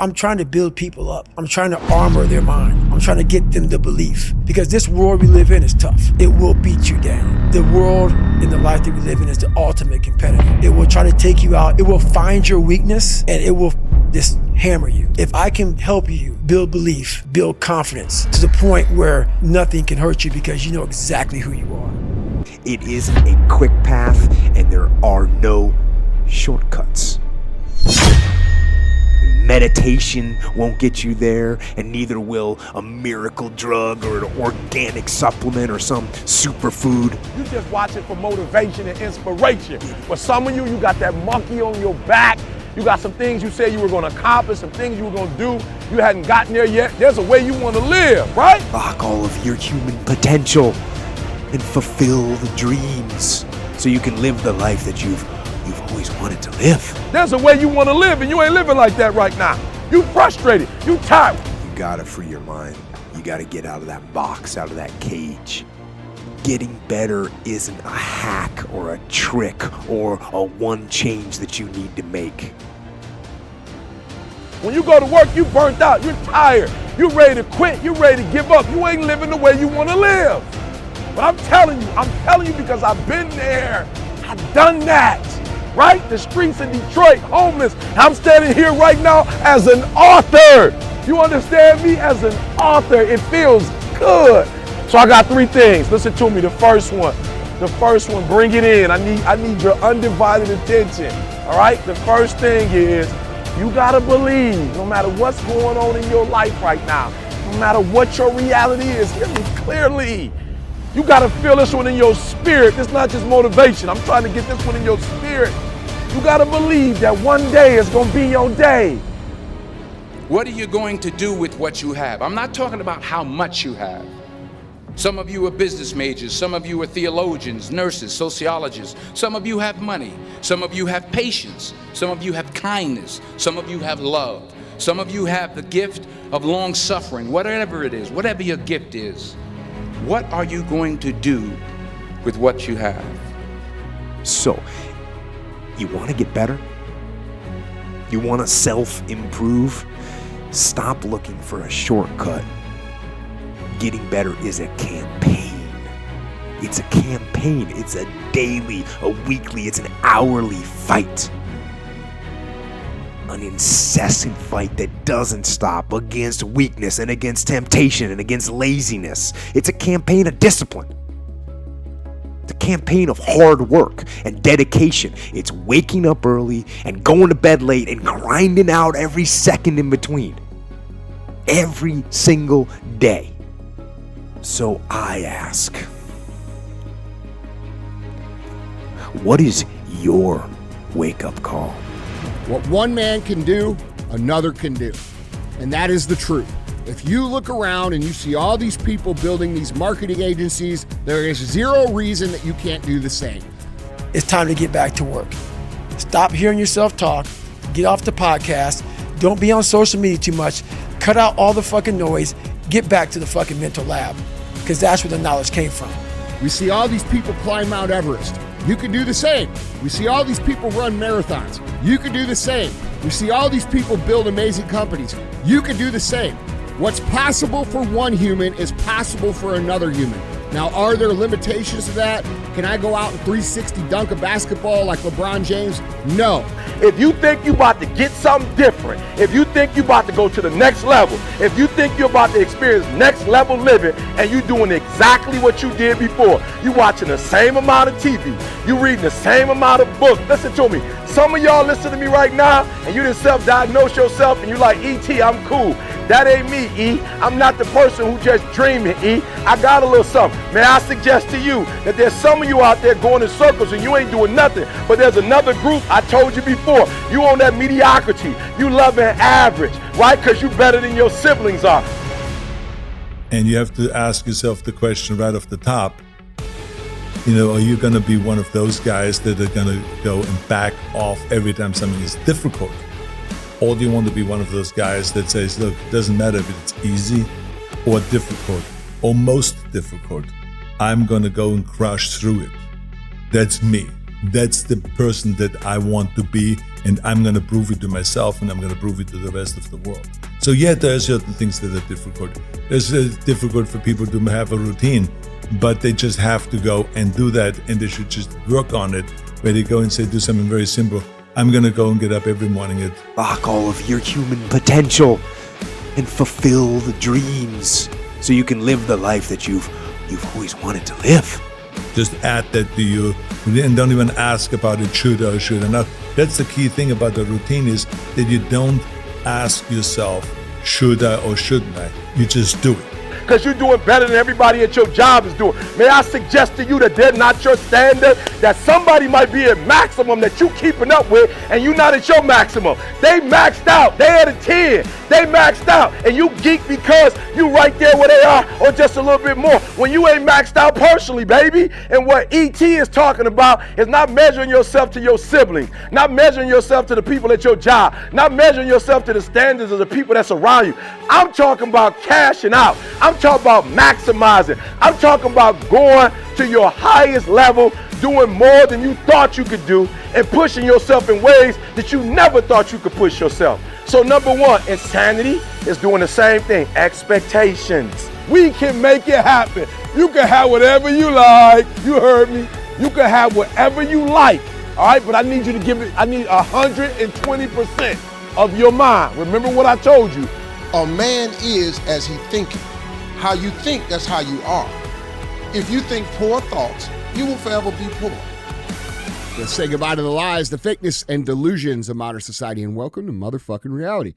I'm trying to build people up. I'm trying to armor their mind. I'm trying to get them the belief. Because this world we live in is tough. It will beat you down. The world and the life that we live in is the ultimate competitor. It will try to take you out. It will find your weakness and it will just hammer you. If I can help you build belief, build confidence to the point where nothing can hurt you because you know exactly who you are. It isn't a quick path and there are no shortcuts. Meditation won't get you there, and neither will a miracle drug or an organic supplement or some superfood. You just watch it for motivation and inspiration. But some of you got that monkey on your back. You got some things you said you were going to accomplish, some things you were going to do. You hadn't gotten there yet. There's a way you want to live, right? Rock all of your human potential and fulfill the dreams so you can live the life that you've always wanted to live. There's a way you want to live, and you ain't living like that right now. You frustrated. You tired. You gotta free your mind. You gotta get out of that box, out of that cage. Getting better isn't a hack or a trick or a one change that you need to make. When you go to work, you burnt out. You're tired. You're ready to quit. You're ready to give up. You ain't living the way you want to live. But I'm telling you because I've been there. I've done that. Right? The streets of Detroit, homeless. I'm standing here right now as an author. You understand me? As an author, it feels good. So I got three things. Listen to me. The first one, bring it in. I need your undivided attention. All right? The first thing is you gotta believe, no matter what's going on in your life right now, no matter what your reality is, hear me clearly. You gotta feel this one in your spirit. It's not just motivation. I'm trying to get this one in your spirit. You gotta believe that one day is gonna be your day. What are you going to do with what you have? I'm not talking about how much you have. Some of you are business majors. Some of you are theologians, nurses, sociologists. Some of you have money. Some of you have patience. Some of you have kindness. Some of you have love. Some of you have the gift of long suffering, whatever it is, whatever your gift is. What are you going to do with what you have? So, you want to get better? You want to self-improve? Stop looking for a shortcut. Getting better is a campaign. It's a campaign. It's a daily, a weekly, it's an hourly fight. An incessant fight that doesn't stop against weakness and against temptation and against laziness. It's a campaign of discipline. It's a campaign of hard work and dedication. It's waking up early and going to bed late and grinding out every second in between. Every single day. So I ask, what is your wake-up call? What one man can do, another can do. And that is the truth. If you look around and you see all these people building these marketing agencies, there is zero reason that you can't do the same. It's time to get back to work. Stop hearing yourself talk. Get off the podcast. Don't be on social media too much. Cut out all the fucking noise. Get back to the fucking mental lab, because that's where the knowledge came from. We see all these people climb Mount Everest. You can do the same. We see all these people run marathons. You can do the same. We see all these people build amazing companies. You can do the same. What's possible for one human is possible for another human. Now, are there limitations to that? Can I go out and 360 dunk a basketball like LeBron James? No. If you think you about to get something different, if you think you about to go to the next level, if you think you're about to experience next level living and you doing exactly what you did before, you watching the same amount of TV, you reading the same amount of books. Listen to me. Some of y'all listen to me right now and you just self-diagnose yourself and you like, E.T., I'm cool. That ain't me, E. I'm not the person who just dreaming, E. I got a little something. May I suggest to you that there's some of you out there going in circles and you ain't doing nothing, but there's another group, I told you before, you on that mediocrity. You loving average, right? Because you better than your siblings are. And you have to ask yourself the question right off the top, you know, are you going to be one of those guys that are going to go and back off every time something is difficult? Or do you want to be one of those guys that says, look, it doesn't matter if it's easy or difficult or most difficult. I'm going to go and crush through it. That's me. that's the person that I want to be, and I'm going to prove it to myself, and I'm going to prove it to the rest of the world. So yeah, there are certain things that are difficult. It's difficult for people to have a routine, but they just have to go and do that, and they should just work on it, where they go and say, do something very simple. I'm going to go and get up every morning at... Lock all of your human potential and fulfill the dreams so you can live the life that you've always wanted to live. Just add that to you, and don't even ask about it should or should not. That's the key thing about the routine, is that you don't ask yourself, should I or shouldn't I? You just do it. Because you're doing better than everybody at your job is doing. May I suggest to you that they're not your standard, that somebody might be at maximum that you keeping up with, and you're not at your maximum. They maxed out. They at a 10. They maxed out. And you geek because you right there where they are, or just a little bit more. When you ain't maxed out personally, baby. And what ET is talking about is not measuring yourself to your siblings, not measuring yourself to the people at your job, not measuring yourself to the standards of the people that's around you. I'm talking about cashing out. I'm talking about maximizing. I'm talking about going to your highest level, doing more than you thought you could do, and pushing yourself in ways that you never thought you could push yourself. So number one, insanity is doing the same thing, expectations. We can make it happen. You can have whatever you like. You heard me. You can have whatever you like. All right, but I need you to give it, I need 120% of your mind. Remember what I told you. A man is as he thinketh. How you think, that's how you are. If you think poor thoughts, you will forever be poor. Let's say goodbye to the lies, the fakeness, and delusions of modern society, and welcome to motherfucking reality.